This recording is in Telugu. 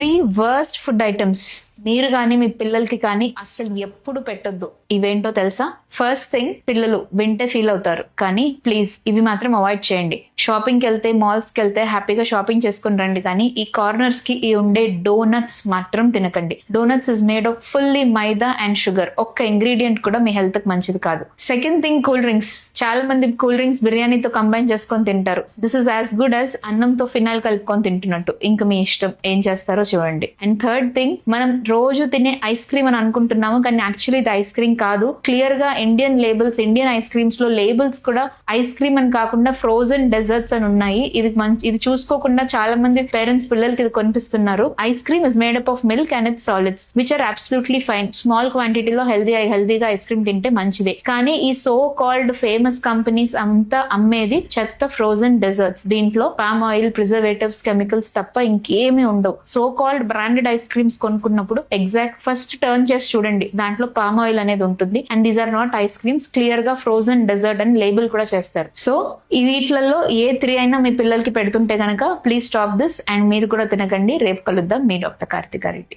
త్రీ వర్స్ట్ ఫుడ్ ఐటమ్స్ మీరు కానీ మీ పిల్లలకి కానీ అస్సలు ఎప్పుడు పెట్టొద్దు. ఇవేంటో తెలుసా? ఫస్ట్ థింగ్, పిల్లలు వింటే ఫీల్ అవుతారు, కానీ ప్లీజ్ ఇవి మాత్రం అవాయిడ్ చేయండి. షాపింగ్కి వెళ్తే, మాల్స్కి వెళ్తే హ్యాపీగా షాపింగ్ చేసుకుని రండి, కానీ ఈ కార్నర్స్ కి ఈ ఉండే డోనట్స్ మాత్రం తినకండి. Donuts is made of fully maida and sugar. ఒక్క ఇంగ్రీడియంట్ కూడా మీ హెల్త్ కి మంచిది కాదు. Second thing, cool drinks. చాలా మంది కూల్ డ్రింక్స్ బిర్యానీతో కంబైన్ చేసుకొని తింటారు. This is as good as అన్నంతో ఫినాల్ కలుపుకొని తింటున్నట్టు. ఇంకా మీ ఇష్టం, ఏం చేస్తారో చూడండి. అండ్ థర్డ్ థింగ్, మనం రోజు తినే ఐస్ క్రీమ్ అని అనుకుంటున్నాము, కానీ యాక్చువల్లీ ఇది ఐస్ క్రీమ్ కాదు. క్లియర్ గా Indian labels, Indian ice creams లో లేబుల్స్ కూడా ఐస్ క్రీమ్ అని కాకుండా ఫ్రోజన్ డెజర్ట్స్ అని ఉన్నాయి. ఇది చూసుకోకుండా చాలా మంది పేరెంట్స్ పిల్లలకి ఇది కొనిపిస్తున్నారు. Ice cream is made up of milk and its solids which are absolutely fine. Small క్వాంటిటీలో హెల్దీగా ఐస్ క్రీమ్ తింటే మంచిదే. కానీ ఈ సో కాల్డ్ ఫేమస్ కంపెనీస్ అంతా అమ్మేది చెత్త ఫ్రోజన్ డెజర్ట్స్. దీంట్లో పామ్ ఆయిల్, ప్రిజర్వేటివ్స్, కెమికల్స్ తప్ప ఇంకేమీ ఉండవు. So called branded ice creams కొనుక్కున్నప్పుడు ఎగ్జాక్ట్ ఫస్ట్ టర్న్ చేసి చూడండి, దాంట్లో పామ్ ఆయిల్ అనేది ఉంటుంది. And these are not ice creams, clear గా ఫ్రోజన్ డెజర్ట్ అని లేబుల్ కూడా చేస్తారు. సో ఈ వీటిలలో ఏ 3 అయినా మీ పిల్లలకి పెడుతుంటే గనక ప్లీజ్ స్టాప్ దిస్ అండ్ మీరు కూడా తినకండి. రేపు కలుద్దాం. మీ డాక్టర్ కార్తికా రెడ్డి.